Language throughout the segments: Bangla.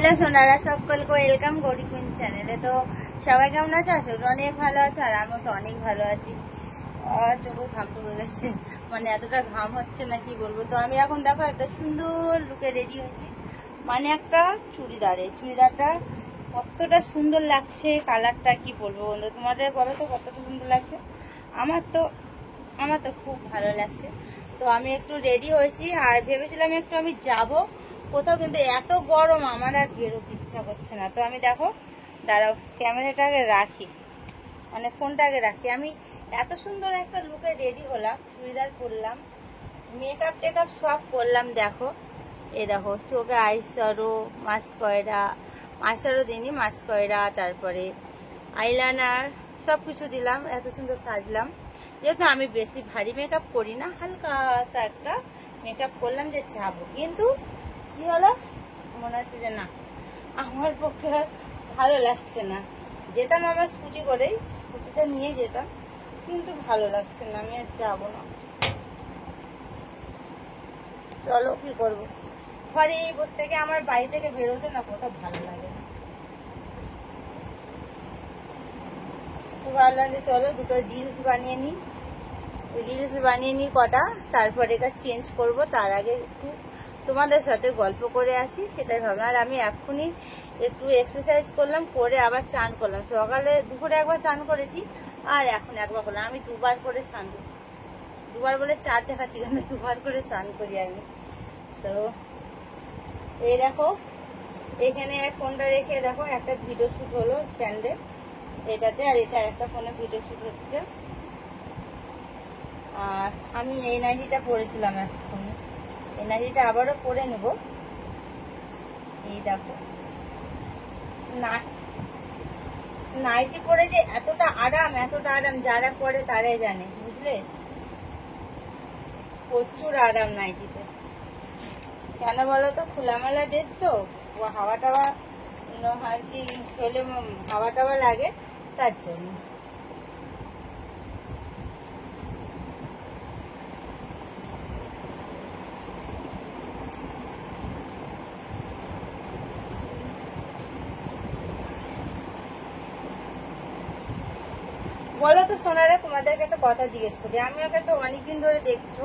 হ্যালো সোনারা, সকলকে ওয়েলকাম গৌরী কুইন চ্যানেলে। তো সবাই কেমন আছো? আসলে অনেক ভালো আছো, আর আমিও তো অনেক ভালো আছি। চোখে ঘাম ঢুকে গেছে, মানে এতটা ঘাম হচ্ছে না কি বলবো। তো আমি এখন দেখো একটা সুন্দর লুকে রেডি হয়েছি, মানে একটা চুড়িদারটা কতটা সুন্দর লাগছে, কালারটা কি বলবো বন্ধু, তোমাদের বলো তো কতটা সুন্দর লাগছে। আমার তো খুব ভালো লাগছে। তো আমি একটু রেডি হয়েছি, আর ভেবেছিলাম একটু আমি যাব কোথাও, কিন্তু এত গরম আমার আর বেরোতে ইচ্ছা করছে না। তো আমি দেখো, দাঁড়াও, ক্যামেরাটাকে রাখি, মানে ফোনটাকে রাখি। আমি এত সুন্দর একটা লুকে রেডি হলাম, চুড়িদার পরলাম, মেকআপ টেকআপ সব করলাম। দেখো, এই দেখো, চোখে আইশ্যাডো, মাস্কারা দিইনি, মাস্কারা, তারপরে আইলাইনার সব কিছু দিলাম, এত সুন্দর সাজলাম। যেহেতু আমি বেশি ভারী মেকআপ করি না, হালকা সা একটা মেকআপ করলাম যে যাবো, কিন্তু কি হলো, মনে হচ্ছে যে না, আমার পক্ষে ভালো লাগছে না। যেতাম আমার স্কুটি করেই, স্কুটিটা নিয়ে যেতাম, কিন্তু ভালো লাগছে না, আমি আর যাবো না। চলো, কি করবো, ঘরে এই বসে থেকে আমার বাড়ি থেকে বেরোতে না কোথাও ভালো লাগে না। তো ভাবলাম যে চলো দুটো রিলস বানিয়ে নিই কটা, তারপরে এটা চেঞ্জ করব। তার আগে একটু তোমাদের সাথে গল্প করে আসি, সেটাই ভাবলাম। আর আমি এক্ষুনি একটু এক্সারসাইজ করলাম, করে আবার চান করলাম। সকালে দুপুরে একবার চান করেছি, আর এখন একবার করলাম। আমি দুবার করে স্নান করি, দুবার বলে চার দেখাচ্ছি, কিন্তু দুবার করে স্নান করি আমি। তো এই দেখো, এখানে ফোনটা রেখে দেখো একটা ভিডিও শ্যুট হলো স্ট্যান্ডে এটাতে, আর এটা একটা ফোনে ভিডিও শ্যুট হচ্ছে। আর আমি এই নাইটিটা পরেছিলাম, এখন এই নাইটিটা আবারও পরে নেব। এই দেখো, নাইটি পরে যে এতটা আরাম যারা পরে তারাই জানে, বুঝলে, প্রচুর আরাম নাইটিতে। কেন বলো তো, খোলামেলা ড্রেস তো, হাওয়া টাওয়া আর কি শরীরে হাওয়া টাওয়া লাগে, তার জন্য। বলো তো সোনারা, তোমাদেরকে একটা কথা জিজ্ঞেস করি। আমি ওকে তো অনেকদিন ধরে দেখছো,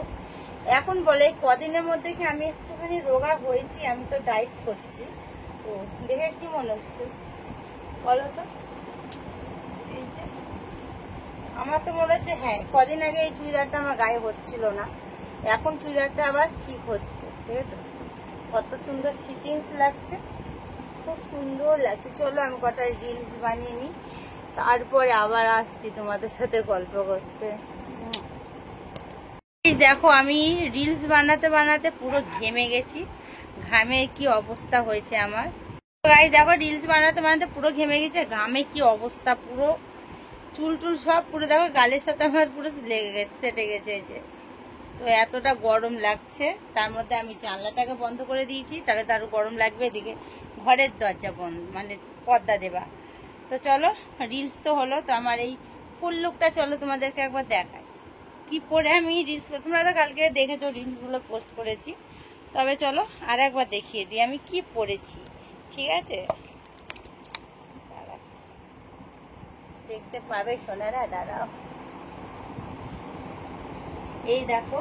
এখন বলে কদিনের মধ্যে কি আমি একটুখানি রোগা হয়েছি, আমি তো ডায়েট করছি, তো দেখে কি মনে হচ্ছে বলো তো? এই যে আমার তো মনে হচ্ছে, হ্যাঁ, কদিন আগে এই চুড়িদারটা আমার গায়ে হচ্ছিল না, এখন চুড়িদারটা আবার ঠিক হচ্ছে। ঠিক আছে, কত সুন্দর ফিটিংস লাগছে, খুব সুন্দর লাগছে। চলো আমি কটা রিলস বানিয়ে নিই, তারপরে আবার আসছি তোমাদের সাথে গল্প করতে। দেখো, আমি রিলস বানাতে পুরো ঘেমে গেছি, ঘামে কি অবস্থা হয়েছে আমার। গাইস দেখো, রিলস বানাতে পুরো ঘেমে গেছে, ঘামে কি অবস্থা, পুরো চুল সব পুরো দেখো, গালের সাথে আমার পুরো লেগে গেছে, সেটে গেছে এই যে। তো এতটা গরম লাগছে, তার মধ্যে আমি জানলাটাকে বন্ধ করে দিয়েছি, তাহলে তো আরো গরম লাগবে। এদিকে ঘরের দরজা বন্ধ, মানে পর্দা দেবা। তো চলো, রিলস তো হলো, তো আমার এই ফুল লুকটা চলো তোমাদেরকে একবার দেখাই, কি পরে আমি রিলস, তোমরা তো কালকে দেখেছো রিলসগুলো পোস্ট করেছি, তবে চলো আর একবার দেখিয়ে দিই আমি কি পরেছি। ঠিক আছে, দেখতে পাবে সোনারা, দাঁড়াও। এই দেখো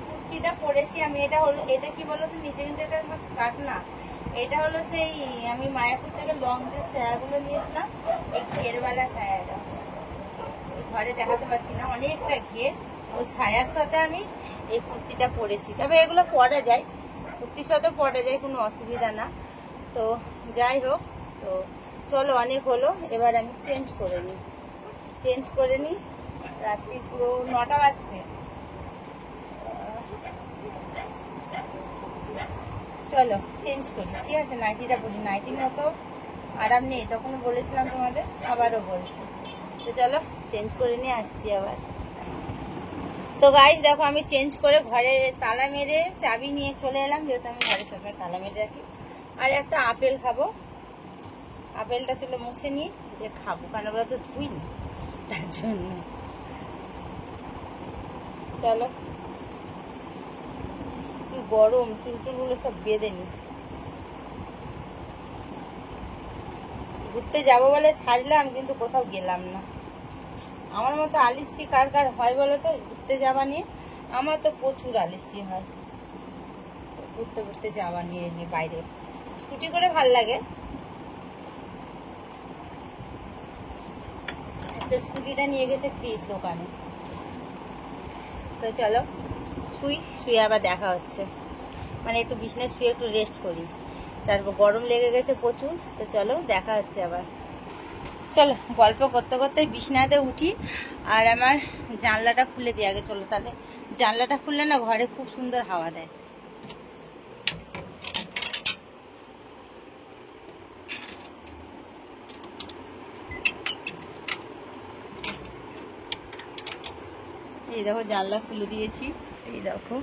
কুর্তিটা পরেছি আমি, এটা কি বলতো, নিচে কিন্তু এটা স্কার্ট না, এটা হলো সেই আমি মায়াপুর থেকে লং যে সায়াগুলো নিয়েছিলাম, এই ঘেরওয়ালা সায়াটা, ঘরে দেখাতে পারছি না, অনেকটা ঘের, ওই সায়ার সাথে আমি এই কুর্তিটা পরেছি। তবে এগুলো পরা যায়, কুর্তির সাথে পরা যায়, কোনো অসুবিধা না। তো যাই হোক, তো চলো, অনেক হলো, এবার আমি চেঞ্জ করে নিই। রাত্রি পুরো 9টা বাজছে, চলো চেঞ্জ করি। ঠিক আছে, নাইটিটা পরি, নাইটির মতো আরাম নেই, তখন বলেছিলাম তোমাদের, আবারও বলছি। তো চলো চেঞ্জ করে নিয়ে আসছি আবার। তো গাইস দেখো, আমি চেঞ্জ করে ঘরে তালা মেরে চাবি নিয়ে চলে এলাম, যেহেতু আমি ঘরে সবসময় তালা মেরে রাখি। আর একটা আপেল খাবো, আপেলটা ছিল মুছে নিয়ে যে খাবো, কারণ ওরা তো ধুইনি, তার জন্য। চলো, কি গরম, চুলগুলো সব বেঁধে নি। ঘুরতে যাব বলে সাজলাম, কিন্তু কোথাও গেলাম না। আমার মতো আলিস্যি কার কার হয় বলো তো ঘুরতে যাওয়া নিয়ে? আমার তো প্রচুর আলিস্যি হয় ঘুরতে ঘুরতে যাওয়া নিয়ে বাইরে। স্কুটি করে ভাল লাগে। আজকে স্কুটিটা নিয়ে গেছে ক্রিস দোকানে। তো চলো শুয়ে আবার দেখা হচ্ছে, মানে একটু বিছানায় শুয়ে একটু রেস্ট করি, তারপর গরম লেগে গেছে প্রচুর। তো চলো দেখা হচ্ছে আবার। চলো গল্প করতে করতে বিছানাতে উঠি, আর আমার জানলাটা খুলে দিই আগে। চলো তাহলে, জানলাটা খুললে না ঘরে খুব সুন্দর হাওয়া দেয়। এই দেখো জানলা খুলে দিয়েছি, এই দেখো।